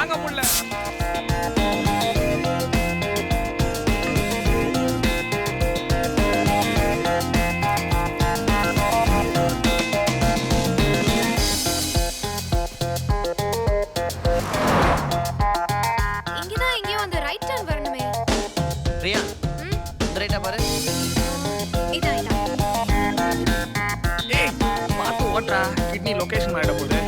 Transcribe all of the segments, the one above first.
தாங்க முடியல. இங்கதான் எங்கேயோ அந்த ரைட் டர்ன் வரணுமே. பிரியா ரைட்டா பாரு. இதான் இதான். ஏய் பார்த்து ஓட்டுறா, கிட்னி லொகேஷன் ஆயிட போகுது.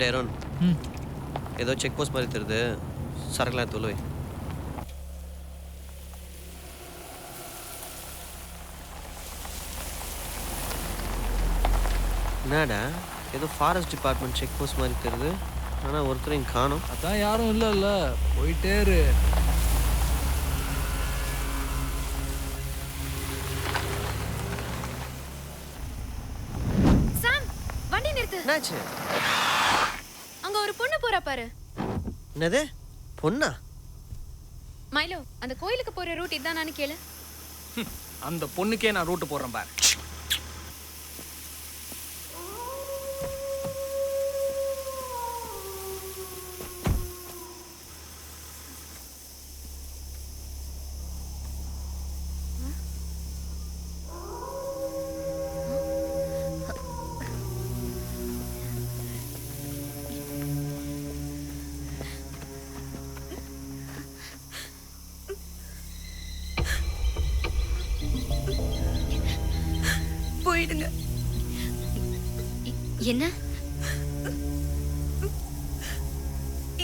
டேரோன் ஏதோ செக் போஸ்ட் மாதிரி தெரியுது, சரக்குலாம் தொழுவை. என்னடா ஏதோ ஃபாரஸ்ட் டிபார்ட்மெண்ட் செக் போஸ்ட் மாதிரி தெரியுது, ஆனால் ஒருத்தரையும் காணோம். அதான் யாரும் இல்லைல்ல, போயிட்டே இரு. சாம், வண்டி நிறுத்து. என்னாச்சு? அங்க ஒரு பொண்ணு போறா பாரு. என்னது பொண்ணா? மைலோ, அந்த கோயிலுக்கு போற ரூட் இதானான்னு கேளு. அந்த பொண்ணுக்கே நான் ரூட் போடுறேன் பாரு. போயிடுங்க. என்ன?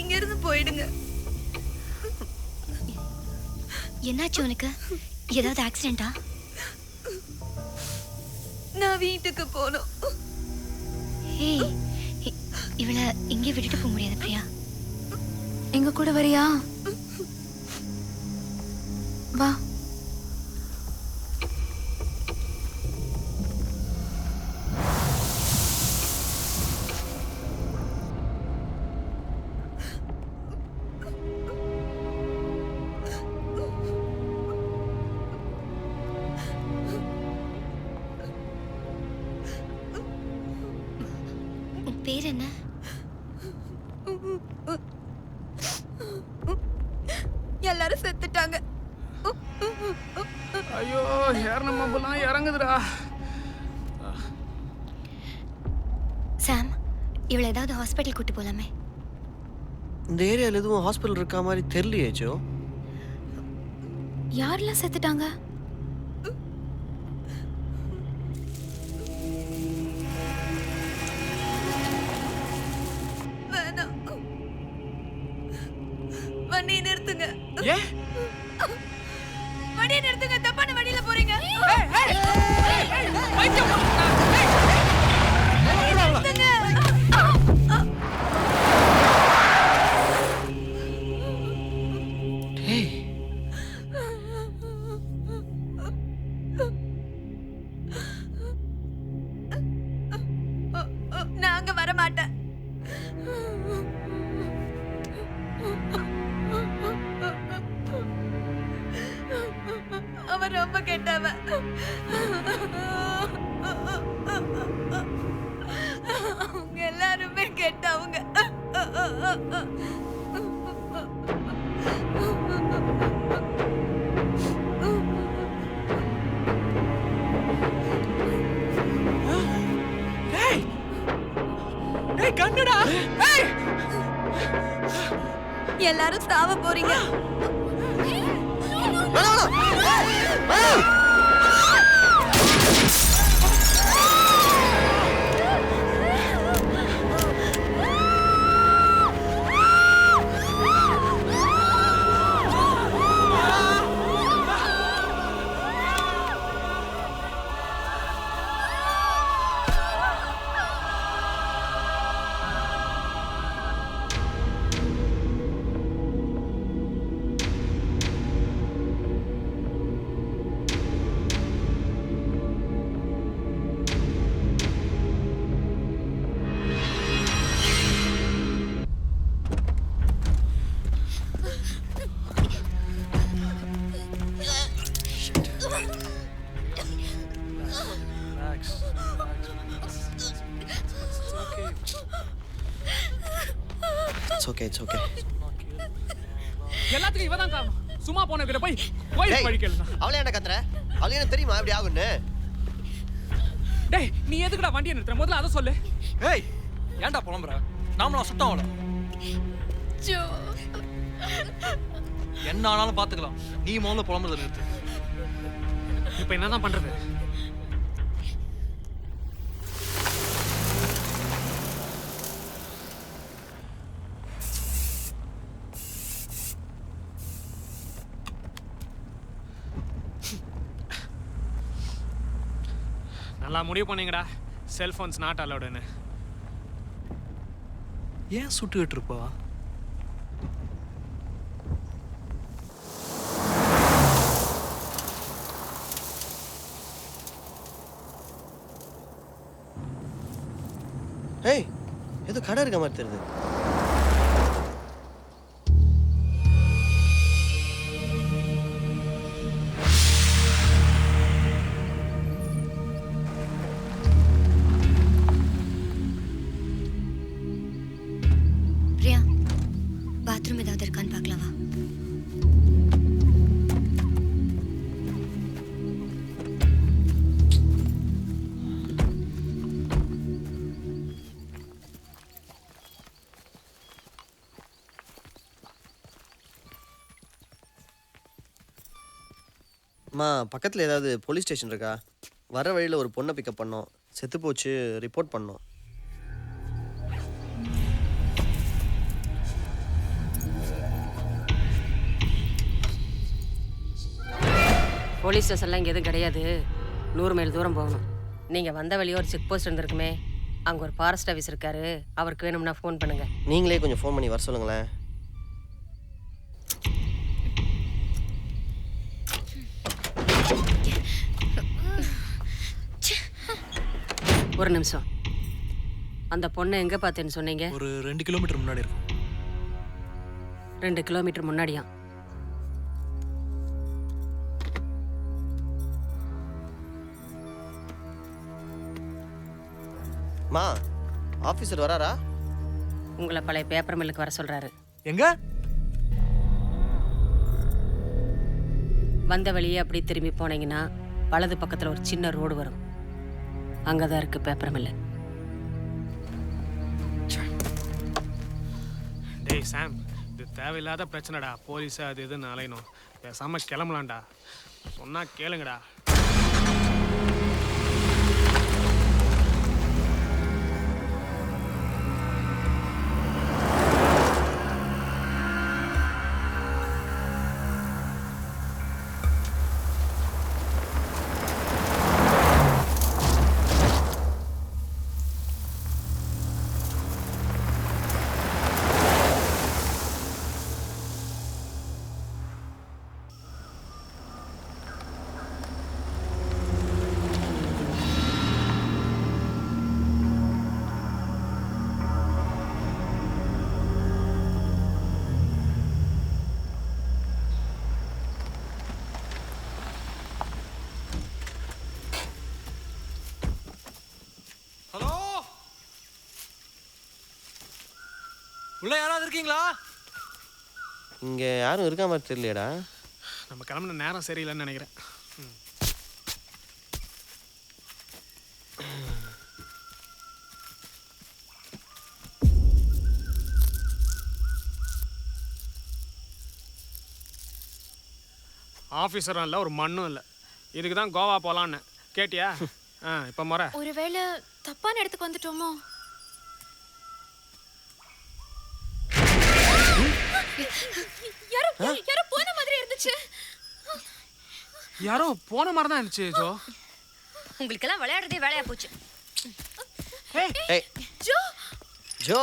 இங்க இருந்து போயிடுங்க. என்னாச்சு உனக்கு? ஏதாவது ஆக்சிடென்ட்டா? நான் வீட்டுக்கு போகணும். ஏய், இவளை இங்கே விட்டுட்டு போக முடியாது பிரியா. எங்க கூட வரியா? வா. உன் பேர் என்ன? எல்லாரும் செத்துட்டாங்க. ஐயோ ஏறன மம்பெல்லாம் இறங்குதுடா. சாம், இவளை ஏதாவது ஹாஸ்பிட்டல் கூட்டு போலாமே. இந்த ஏரியாவில் எதுவும் ஹாஸ்பிட்டல் இருக்கா மாதிரி தெரியலையே ஜோ. யாரெல்லாம் செத்துட்டாங்க? வேணாம், வண்டியை நிறுத்துங்க. ஏன் வண்டியை நிறுத்துங்க, தப்பான வண்டியில போறீங்க. நிறுத்துங்க. நான் அங்க வர மாட்டேன். அவன் ரொம்ப கெட்டவன். அவங்க எல்லாருமே கெட்டவங்க. கண்ணுடா. எல்லாரும் சாவ போறீங்க. இட்ஸ் ஓகே எல்லாத்துக்கும் இவ தான் காரணம். சும்மா போன கிட்ட போய் கோயிலுக்கு வழி கேளுடா. அவளே என்ன கத்துற? அவளே என்ன தெரியுமா இப்படி ஆகும்னு? டேய் நீ எதுக்குடா வண்டியை நிறுத்துற? முதல்ல அதை சொல்லு. ஏய் ஏன்டா புலம்புற? நாமளா சுத்தம் அவள ஜோ என்ன ஆனாலும் பாத்துக்கலாம். நீ முதல்ல புலம்புறத நிறுத்து. இப்போ என்னதான் பண்றது? நல்லா முடிவு பண்ணீங்கடா. Cell phones not அலௌடுன்னு. ஏன் சுட்டுக்கிட்டு இருப்பா? ஏய் ஏதோ கடை இருக்க மாதிரி தெரியுது. பிரியா பாத்ரூம் ஏதாவது இருக்கான்னு பார்க்கலாம் வா. அம்மா பக்கத்தில் ஏதாவது போலீஸ் ஸ்டேஷன் இருக்கா? வர வழியில் ஒரு பொண்ணை பிக்கப் பண்ணோம், செத்து போச்சு, ரிப்போர்ட் பண்ணோம். போலீஸ் ஸ்டேஷன்லாம் இங்கே எதுவும் கிடையாது. 100 மைல் தூரம் போகணும். நீங்கள் வந்த வழியோ ஒரு செக் போஸ்ட் இருந்திருக்குமே, அங்கே ஒரு ஃபாரஸ்ட் ஆஃபீஸ் இருக்காரு. அவருக்கு வேணும்னா ஃபோன் பண்ணுங்கள். நீங்களே கொஞ்சம் ஃபோன் பண்ணி வர சொல்லுங்களேன். ஒரு நிமிஷம். அந்த பொண்ணை எங்கே பார்த்தேன்னு சொன்னீங்க? ஒரு 2 கிலோமீட்டர் முன்னாடி இருக்கும். 2 கிலோமீட்டர் முன்னாடியா? மா ஆஃபீஸர் வராரா? உங்களை பழைய பேப்பர் மில்லுக்கு வர சொல்கிறாரு. எங்க? வந்த வழியே அப்படி திரும்பி போனீங்கன்னா வலது பக்கத்தில் ஒரு சின்ன ரோடு வரும். அங்கே தான் இருக்குது பேப்பர் மில்லு. டேய் சாம், இது தேவையில்லாத பிரச்சனைடா. போலீஸ் அது இதுன்னு அலையணும். பேசாம கிளம்பலாம்டா. சொன்னா கேளுங்கடா. ஹலோ, உள்ள யாராவது இருக்கீங்களா? இங்கே யாரும் இருக்க மாதிரி தெரியலையடா. நம்ம கிளம்புன நேரம் சரியில்லைன்னு நினைக்கிறேன். ஆஃபீஸரும் இல்லை, ஒரு மண்ணும் இல்லை. இதுக்கு தான் கோவா போகலான்னு கேட்டியா? இப்போ முறை. ஒருவேளை தப்பான இடத்துக்கு வந்துட்டோமோ? யாரோ போன மாதிரி இருந்துச்சு. யாரோ போன மாதிரி தான் இருந்துச்சு. ஜோ, உங்களுக்கெல்லாம் விளையாடுறதே வேலையா போச்சு. ஏய் ஜோ ஜோ,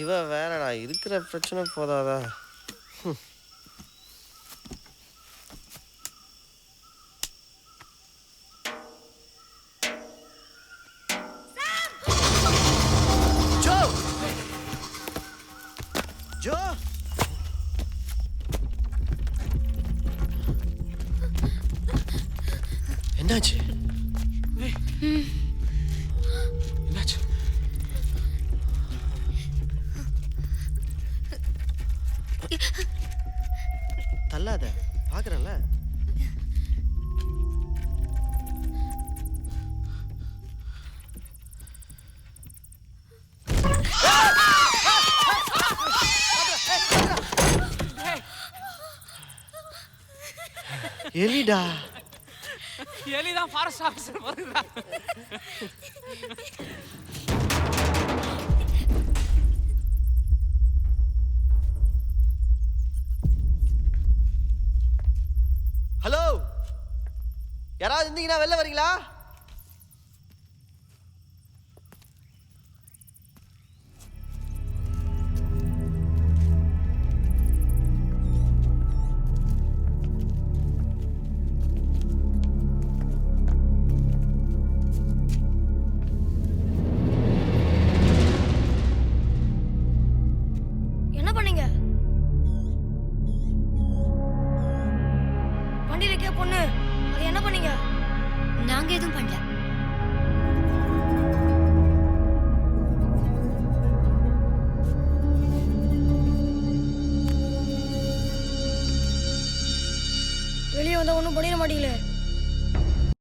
இவ வேறடா, இருக்கிற பிரச்சனை போதாதா? ஜோ ஜோ, என்னாச்சு? என்னாச்சு? தள்ளாத, பார்க்குறேன்ல. எலிடா. எலிதான் ஃபாரஸ்ட் ஆஃபீஸர் வருதுடா. ஹலோ, யாராவது இருந்தீங்கன்னா வெளில வரீங்களா? என்ன பண்ணீங்க? வண்டியில இருக்கே பொண்ணு, அது என்ன பண்ணீங்க? நாங்க எதுவும் பண்ணல. வெளியே வந்தா ஒன்றும் பண்ணிட மாட்டீங்களே?